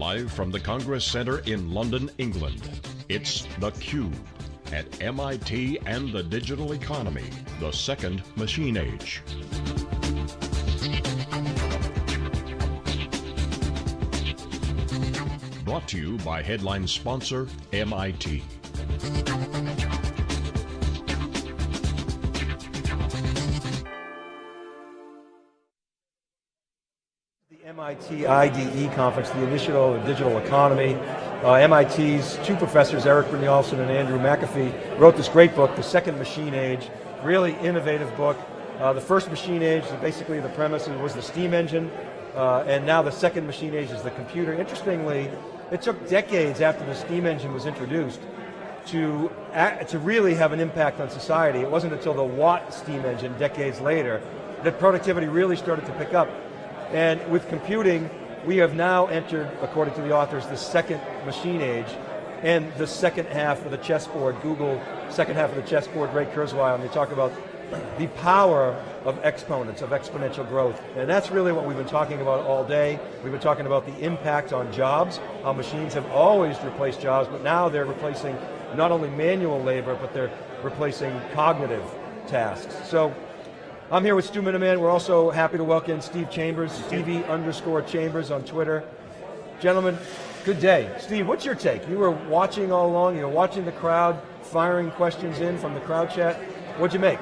Live from the Congress Center in London, England, it's theCUBE at MIT and the Digital Economy, the second machine age. Brought to you by headline sponsor MIT. MIT IDE conference, the Initiative of the Digital Economy. MIT's two professors, Erik Brynjolfsson and Andrew McAfee, wrote this great book, The Second Machine Age, really innovative book. The first machine age, basically the premise was the steam engine, and now the second machine age is the computer. Interestingly, it took decades after the steam engine was introduced to really have an impact on society. It wasn't until the Watt steam engine, decades later, that productivity really started to pick up. And with computing, we have now entered, according to the authors, the second machine age, and the second half of the chessboard. Google, second half of the chessboard, Ray Kurzweil, and they talk about the power of exponents, of exponential growth. And that's really what we've been talking about all day. We've been talking about the impact on jobs, how machines have always replaced jobs, but now they're replacing not only manual labor, but they're replacing cognitive tasks. So, I'm here with Stu Miniman. We're also happy to welcome Steve Chambers, Stevie_Chambers on Twitter. Gentlemen, good day. Steve, what's your take? You were watching all along, you were watching the crowd, firing questions in from the crowd chat. What'd you make?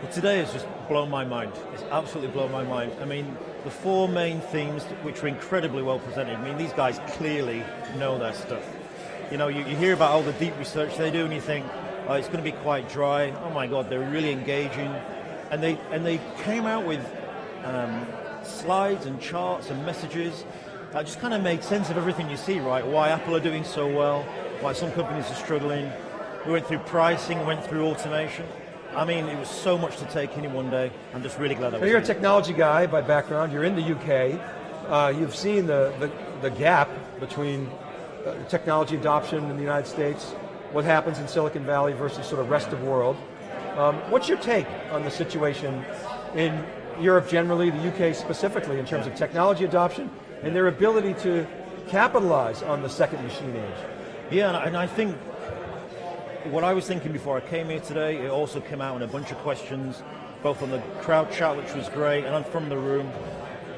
Well, today has just blown my mind. It's absolutely blown my mind. I mean, the four main themes, which were incredibly well presented. I mean, these guys clearly know their stuff. You know, you hear about all the deep research they do and you think, oh, it's going to be quite dry. Oh my God, they're really engaging. And they came out with slides and charts and messages that just kind of made sense of everything you see, right? Why Apple are doing so well, why some companies are struggling. We went through pricing, went through automation. I mean, it was so much to take in one day. I'm just really glad I was here. You're a technology guy by background. You're in the UK. You've seen the gap between technology adoption in the United States, what happens in Silicon Valley versus sort of rest of the world. What's your take on the situation in Europe generally, the UK specifically, in terms of technology adoption and their ability to capitalize on the second machine age? Yeah, and I think what I was thinking before I came here today, it also came out in a bunch of questions, both on the crowd chat, which was great, and from the room.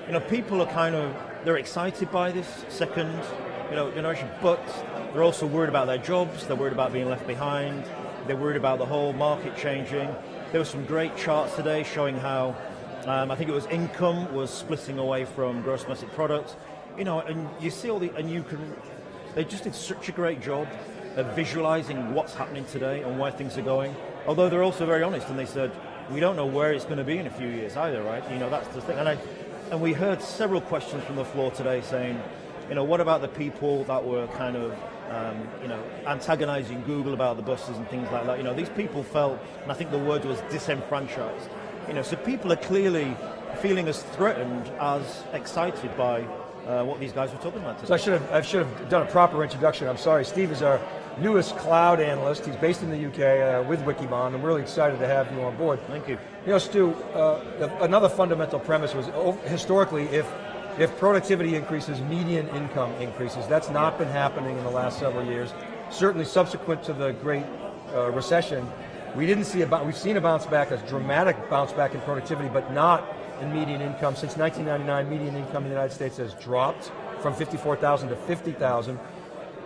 You know, people are they're excited by this second, generation, but they're also worried about their jobs, they're worried about being left behind, they're worried about the whole market changing. There were some great charts today showing how, I think it was income was splitting away from gross domestic product. You know, and you see they just did such a great job of visualizing what's happening today and where things are going. Although they're also very honest and they said, we don't know where it's going to be in a few years either, right? You know, that's the thing. And we heard several questions from the floor today saying, you know, what about the people that were kind of antagonizing Google about the buses and things like that? You know, these people felt, and I think the word was disenfranchised. You know, so people are clearly feeling as threatened as excited by what these guys were talking about today. So I should have done a proper introduction. I'm sorry. Steve is our newest cloud analyst. He's based in the UK with Wikibon. I'm really excited to have you on board. Thank you. You know, Stu, another fundamental premise was historically, if productivity increases, median income increases. That's not been happening in the last several years. Certainly subsequent to the Great Recession, we've seen a bounce back, a dramatic bounce back in productivity, but not in median income. Since 1999, median income in the United States has dropped from 54,000 to 50,000.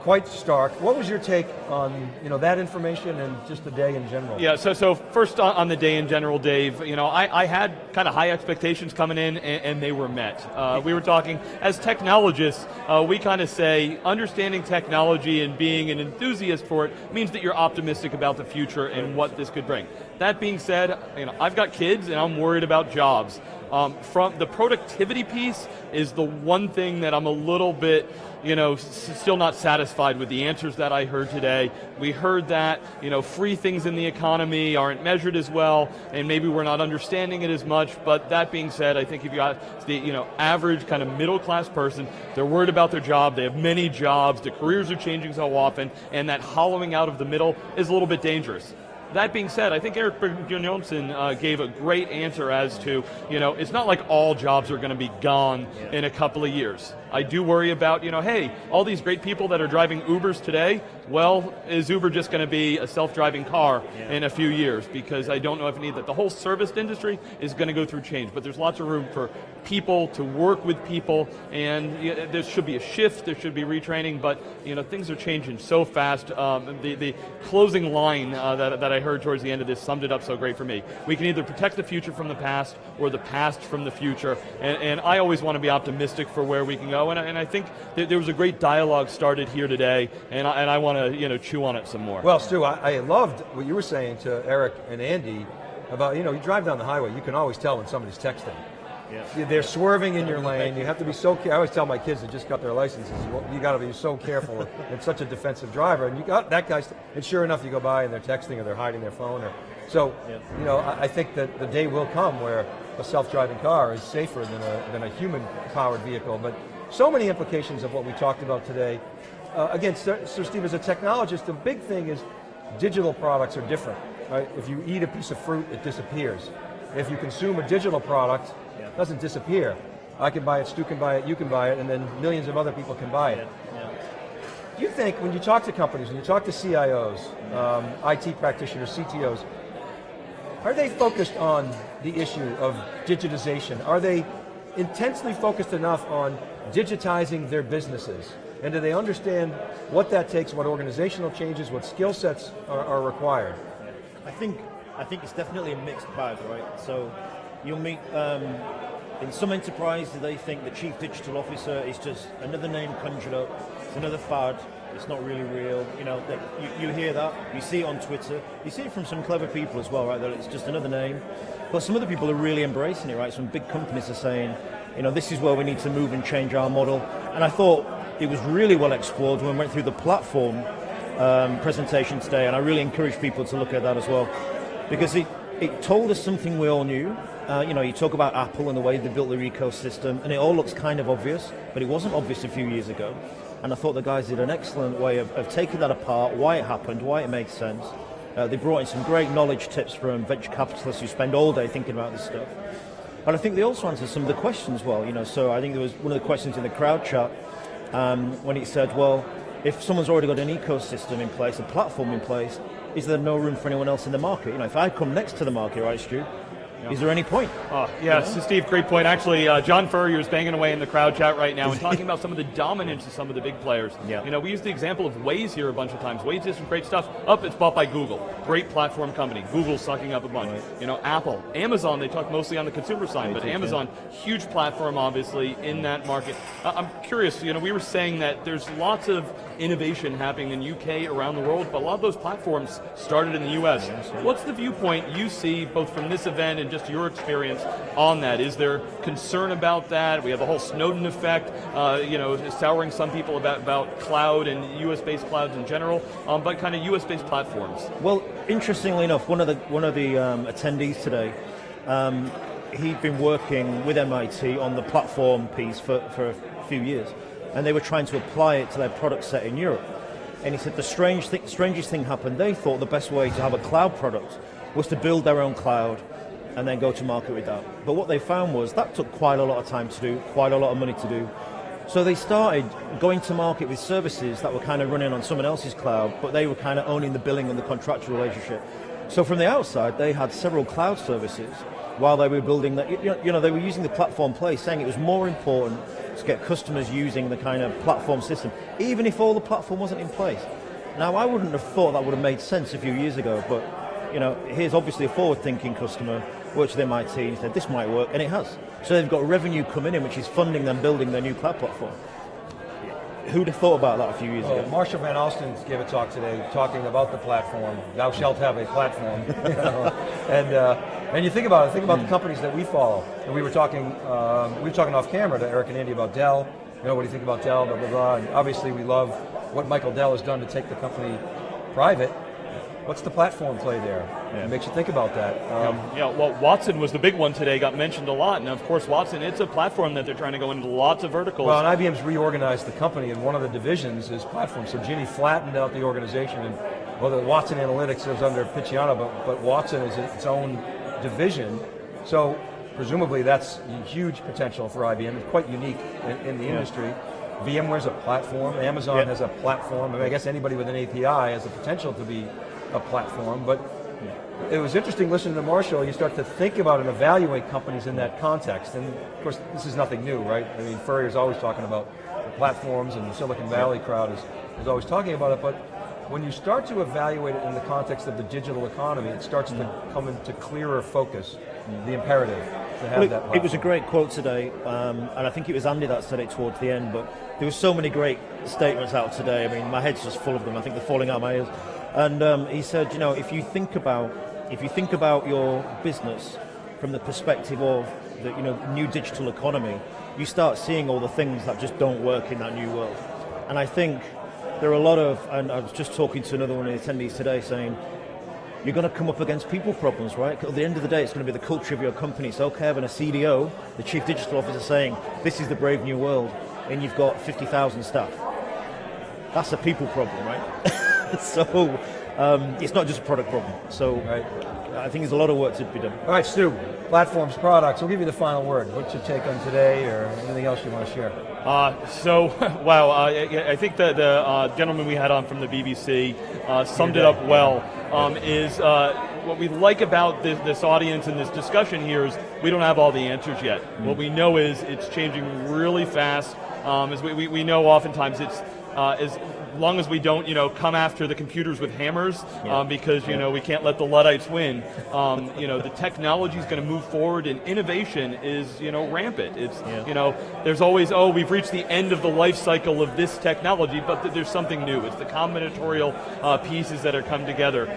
Quite stark. What was your take on that information and just the day in general? Yeah, so first on the day in general, Dave, I had kind of high expectations coming in and they were met. We were talking, as technologists, we kind of say understanding technology and being an enthusiast for it means that you're optimistic about the future and what this could bring. That being said, I've got kids and I'm worried about jobs. From the productivity piece is the one thing that I'm a little bit, still not satisfied with the answers that I heard today. We heard that, free things in the economy aren't measured as well, and maybe we're not understanding it as much, but that being said, I think if you got the, average kind of middle class person, they're worried about their job, they have many jobs, the careers are changing so often, and that hollowing out of the middle is a little bit dangerous. That being said, I think Erik Brynjolfsson gave a great answer as to, it's not like all jobs are going to be gone in a couple of years. I do worry about, hey, all these great people that are driving Ubers today, well, is Uber just going to be a self-driving car in a few years? Because I don't know if that the whole service industry is going to go through change, but there's lots of room for people to work with people, and there should be a shift, there should be retraining, but things are changing so fast. The closing line that I heard towards the end of this summed it up so great for me. We can either protect the future from the past or the past from the future, and I always want to be optimistic for where we can go, and I think that there was a great dialogue started here today, and I want to chew on it some more. Well, Stu, I loved what you were saying to Eric and Andy about, you drive down the highway, you can always tell when somebody's texting. Yeah. They're swerving in your lane. You have to be so careful. I always tell my kids that just got their licenses, you got to be so careful. It's such a defensive driver, and you got that guy's. And sure enough, you go by and they're texting or they're hiding their phone. I think that the day will come where a self-driving car is safer than a human-powered vehicle. But so many implications of what we talked about today. Again, Sir Steve, as a technologist, the big thing is digital products are different. Right? If you eat a piece of fruit, it disappears. If you consume a digital product, it doesn't disappear. I can buy it, Stu can buy it, you can buy it, and then millions of other people can buy it. Do you think, when you talk to companies, when you talk to CIOs, IT practitioners, CTOs, are they focused on the issue of digitization? Are they intensely focused enough on digitizing their businesses? And do they understand what that takes, what organizational changes, what skill sets are required? I think it's definitely a mixed bag, right? So you'll meet, in some enterprises, they think the chief digital officer is just another name conjured up, it's another fad, it's not really real. You hear that, you see it on Twitter, you see it from some clever people as well, right, that it's just another name. But some other people are really embracing it, right? Some big companies are saying, this is where we need to move and change our model. And I thought it was really well explored when we went through the platform presentation today, and I really encourage people to look at that as well, because it told us something we all knew. You talk about Apple and the way they built their ecosystem, and it all looks kind of obvious, but it wasn't obvious a few years ago. And I thought the guys did an excellent way of taking that apart, why it happened, why it made sense. They brought in some great knowledge tips from venture capitalists who spend all day thinking about this stuff. But I think they also answered some of the questions well. So I think there was one of the questions in the crowd chat when it said, well, if someone's already got an ecosystem in place, a platform in place, is there no room for anyone else in the market? If I come next to the market, right, Stu, is there any point? So Steve, great point. Actually, John Furrier is banging away in the crowd chat right now and talking about some of the dominance of some of the big players. We use the example of Waze here a bunch of times. Waze did some great stuff. It's bought by Google. Great platform company. Google's sucking up a bunch. Right. Apple, Amazon, they talk mostly on the consumer side, but Amazon, huge platform obviously in that market. I'm curious, we were saying that there's lots of innovation happening in UK, around the world, but a lot of those platforms started in the US. What's the viewpoint you see both from this event and just your experience on that? Is there concern about that? We have the whole Snowden effect, souring some people about cloud and US-based clouds in general, but kind of US-based platforms. Well, interestingly enough, one of the attendees today, he'd been working with MIT on the platform piece for a few years, and they were trying to apply it to their product set in Europe. And he said the strangest thing happened. They thought the best way to have a cloud product was to build their own cloud and then go to market with that. But what they found was that took quite a lot of time to do, quite a lot of money to do. So they started going to market with services that were kind of running on someone else's cloud, but they were kind of owning the billing and the contractual relationship. So from the outside, they had several cloud services while they were building that. They were using the platform play, saying it was more important to get customers using the kind of platform system, even if all the platform wasn't in place. Now, I wouldn't have thought that would have made sense a few years ago, but here's obviously a forward-thinking customer, works with MIT, and said this might work, and it has. So they've got revenue coming in, which is funding them building their new cloud platform. Who'd have thought about that a few years ago? Marshall Van Alsten gave a talk today talking about the platform. Thou shalt have a platform. And you think about it. Think about the companies that we follow. And we were talking off camera to Eric and Andy about Dell. What do you think about Dell? Blah blah blah. And obviously, we love what Michael Dell has done to take the company private. What's the platform play there? It makes you think about that. Well, Watson was the big one today, got mentioned a lot. And of course, Watson, it's a platform that they're trying to go into lots of verticals. Well, and IBM's reorganized the company, and one of the divisions is platform. So Ginny flattened out the organization and well, the Watson Analytics is under Picciano, but Watson is its own division. So presumably that's huge potential for IBM. It's quite unique in the industry. VMware's a platform. Amazon has a platform. I mean, I guess anybody with an API has the potential to be a platform. But it was interesting listening to Marshall. You start to think about and evaluate companies in that context. And of course, this is nothing new, right? I mean, Furrier's always talking about the platforms, and the Silicon Valley crowd is always talking about it. But when you start to evaluate it in the context of the digital economy, it starts to come into clearer focus, the imperative to have that platform. It was a great quote today, and I think it was Andy that said it towards the end, but there were so many great statements out today. I mean, my head's just full of them. I think they're falling out of my ears. And he said, you know, if you think about your business from the perspective of the new digital economy, you start seeing all the things that just don't work in that new world. And I think there are a lot of, and I was just talking to another one of the attendees today saying, you're going to come up against people problems, right? At the end of the day, it's going to be the culture of your company. It's okay having a CDO, the Chief Digital Officer, saying, this is the brave new world, and you've got 50,000 staff. That's a people problem, right? So it's not just a product problem. So I think there's a lot of work to be done. All right, Stu, platforms, products, we'll give you the final word. What's your take on today, or anything else you want to share? Wow, I think the gentleman we had on from the BBC summed it up well. Is what we like about this audience and this discussion here is we don't have all the answers yet. What we know is it's changing really fast. As we know, oftentimes it's as long as we don't come after the computers with hammers because we can't let the Luddites win. The technology is going to move forward, and innovation is rampant. It's there's always we've reached the end of the life cycle of this technology, but there's something new. It's the combinatorial pieces that are come together.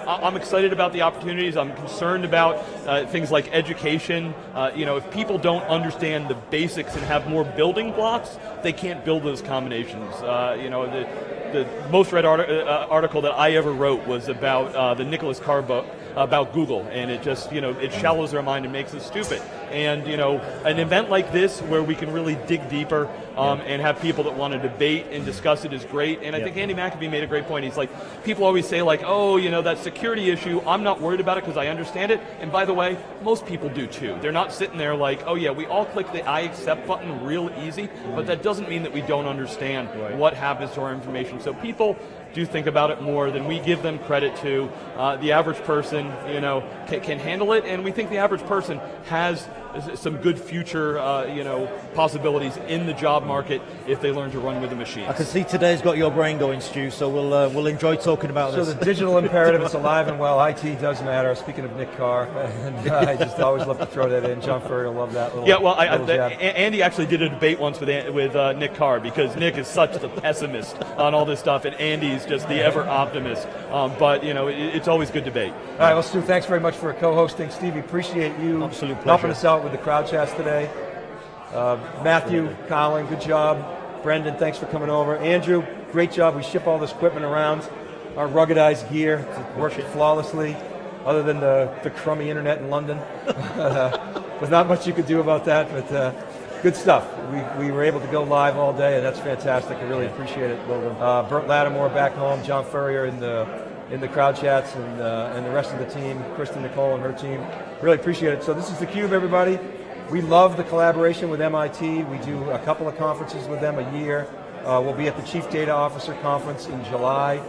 I'm excited about the opportunities. I'm concerned about things like education. If people don't understand the basics and have more building blocks, they can't build those combinations. The most read article that I ever wrote was about the Nicholas Carr book about Google, and it just it shallows their mind and makes us stupid. And an event like this where we can really dig deeper and have people that want to debate and discuss it is great. And I think Andy McAfee made a great point. He's like, people always say like, that security issue, I'm not worried about it because I understand it. And by the way, most people do too. They're not sitting there like, oh yeah, we all click the I accept button real easy, but that doesn't mean that we don't understand what happens to our information. So people do think about it more than we give them credit to. The average person, can handle it, and we think the average person has some good future, possibilities in the job market if they learn to run with the machines. I can see today's got your brain going, Stu, so we'll enjoy talking about this. So the digital imperative is alive and well. IT does matter. Speaking of Nick Carr, and I just always love to throw that in. John Furrier, love that little Andy actually did a debate once with Nick Carr, because Nick is such the pessimist on all this stuff, and Andy's just the ever optimist. But it's always good debate. All right, well, Stu, thanks very much for co-hosting. Stevie, appreciate you helping us out with the crowd chats today. Matthew, Colin, good job. Brendan, thanks for coming over. Andrew, great job. We ship all this equipment around. Our ruggedized gear working flawlessly, other than the crummy internet in London. There's not much you could do about that, but good stuff. We were able to go live all day, and that's fantastic. I really appreciate it. Bert Lattimore back home, John Furrier in the crowd chats, and the rest of the team, Kristen Nicole and her team. Really appreciate it. So this is theCUBE, everybody. We love the collaboration with MIT. We do a couple of conferences with them a year. We'll be at the Chief Data Officer Conference in July.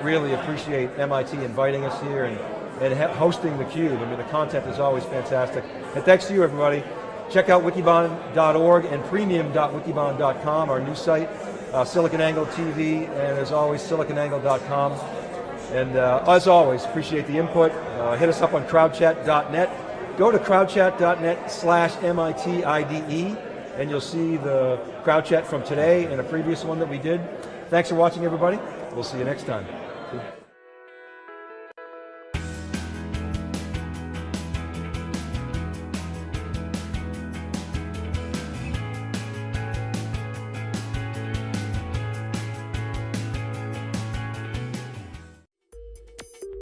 Really appreciate MIT inviting us here and hosting theCUBE. I mean, the content is always fantastic. And thanks to you, everybody. Check out wikibon.org and premium.wikibon.com, our new site, SiliconANGLE TV, and as always, siliconangle.com. And as always, appreciate the input. Hit us up on crowdchat.net. Go to crowdchat.net/MITIDE, and you'll see the crowd chat from today and a previous one that we did. Thanks for watching, everybody. We'll see you next time.